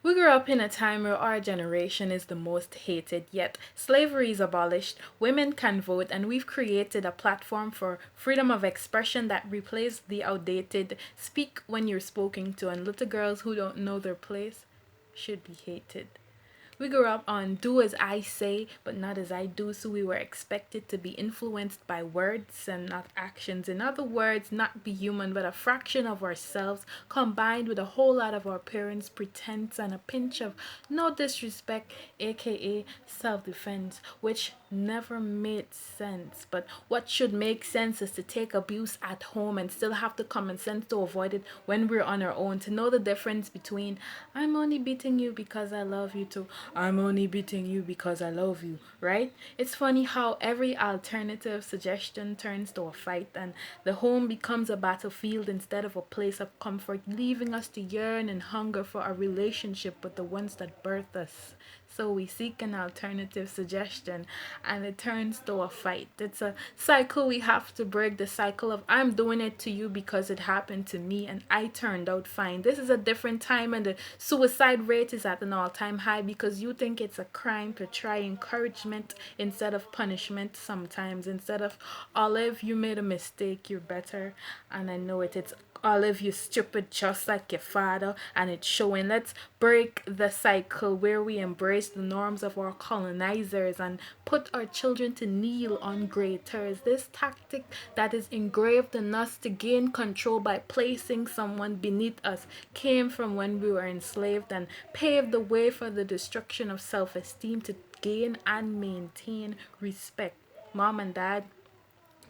We grew up in a time where our generation is the most hated, yet slavery is abolished, women can vote, and we've created a platform for freedom of expression that replaced the outdated speak when you're spoken to, and little girls who don't know their place should be hated. We grew up on do as I say, but not as I do, so we were expected to be influenced by words and not actions. In other words, not be human, but a fraction of ourselves combined with a whole lot of our parents' pretense and a pinch of no disrespect, aka self defense, which never made sense. But what should make sense is to take abuse at home and still have the common sense to avoid it when we're on our own, to know the difference between I'm only beating you because I love you to I'm only beating you because I love you, right? It's funny how every alternative suggestion turns to a fight and the home becomes a battlefield instead of a place of comfort, leaving us to yearn and hunger for a relationship with the ones that birthed us. So we seek an alternative suggestion and it turns to a fight. It's a cycle we have to break, the cycle of I'm doing it to you because it happened to me and I turned out fine. This is a different time and the suicide rate is at an all-time high because you think it's a crime to try encouragement instead of punishment sometimes. Instead of Olive, you made a mistake, you're better. And I know it. It's Olive, you stupid, just like your father, and it's showing. Let's break the cycle where we embrace the norms of our colonizers and put our children to kneel on graters. This tactic that is engraved in us to gain control by placing someone beneath us came from when we were enslaved and paved the way for the destruction of self esteem to gain and maintain respect. Mom and dad,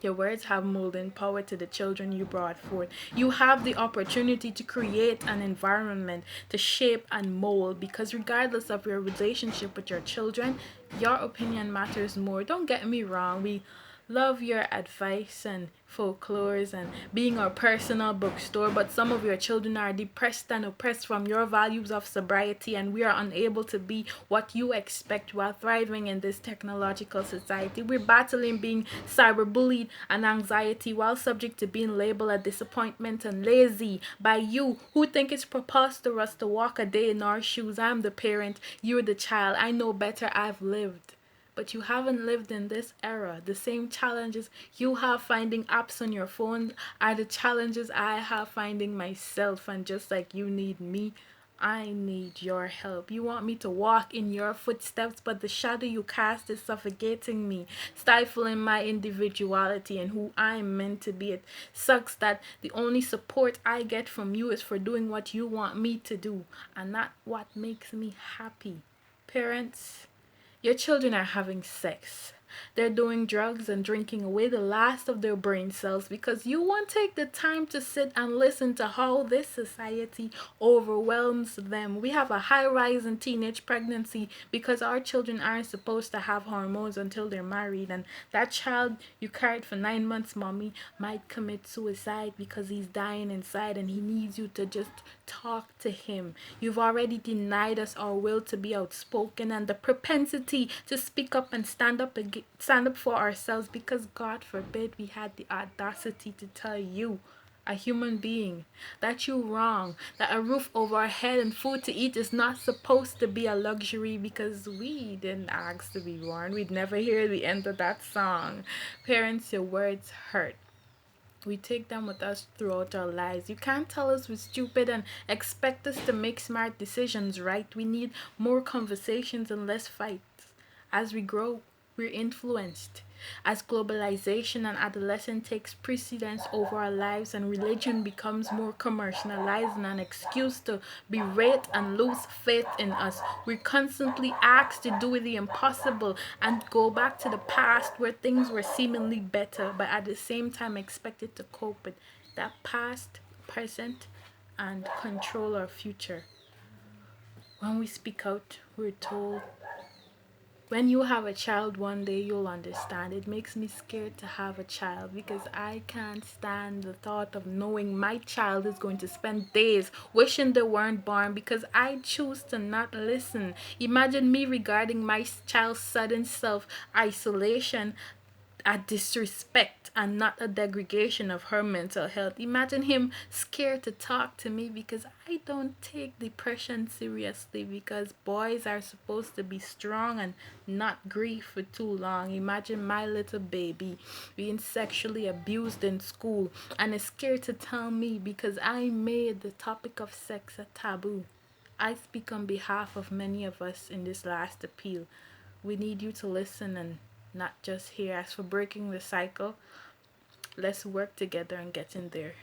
your words have molding power to the children you brought forth. You have the opportunity to create an environment to shape and mold because, regardless of your relationship with your children, your opinion matters more. Don't get me wrong, we love your advice and folklores and being our personal bookstore, but some of your children are depressed and oppressed from your values of sobriety, and we are unable to be what you expect while thriving in this technological society. We're battling being cyberbullied and anxiety while subject to being labeled a disappointment and lazy by you who think it's preposterous to walk a day in our shoes. I'm the parent, you're the child. I know better, I've lived, but you haven't lived in this era. The same challenges you have finding apps on your phone are the challenges I have finding myself. And just like you need me, I need your help. You want me to walk in your footsteps, but the shadow you cast is suffocating me, stifling my individuality and who I'm meant to be. It sucks that the only support I get from you is for doing what you want me to do, and not what makes me happy. Parents, your children are having sex. They're doing drugs and drinking away the last of their brain cells because you won't take the time to sit and listen to how this society overwhelms them. We have a high rise in teenage pregnancy because our children aren't supposed to have hormones until they're married. And that child you carried for 9 months, mommy, might commit suicide because he's dying inside and he needs you to just talk to him. You've already denied us our will to be outspoken and the propensity to speak up and stand up for ourselves because God forbid we had the audacity to tell you, a human being, that you're wrong, that a roof over our head and food to eat is not supposed to be a luxury because we didn't ask to be born. We'd never hear the end of that song. Parents, your words hurt. We take them with us throughout our lives. You can't tell us we're stupid and expect us to make smart decisions, right? We need more conversations and less fights. As we grow, we're influenced. As globalization and adolescence takes precedence over our lives and religion becomes more commercialized and an excuse to berate and lose faith in us, we're constantly asked to do the impossible and go back to the past where things were seemingly better, but at the same time expected to cope with that past, present, and control our future. When we speak out, we're told when you have a child one day you'll understand. It makes me scared to have a child because I can't stand the thought of knowing my child is going to spend days wishing they weren't born because I choose to not listen. Imagine me regarding my child's sudden self isolation a disrespect and not a degradation of her mental health. Imagine him scared to talk to me because I don't take depression seriously, because boys are supposed to be strong and not grieve for too long. Imagine my little baby being sexually abused in school and is scared to tell me because I made the topic of sex a taboo. I speak on behalf of many of us in this last appeal. We need you to listen and not just hear. As for breaking the cycle, let's work together and get in there.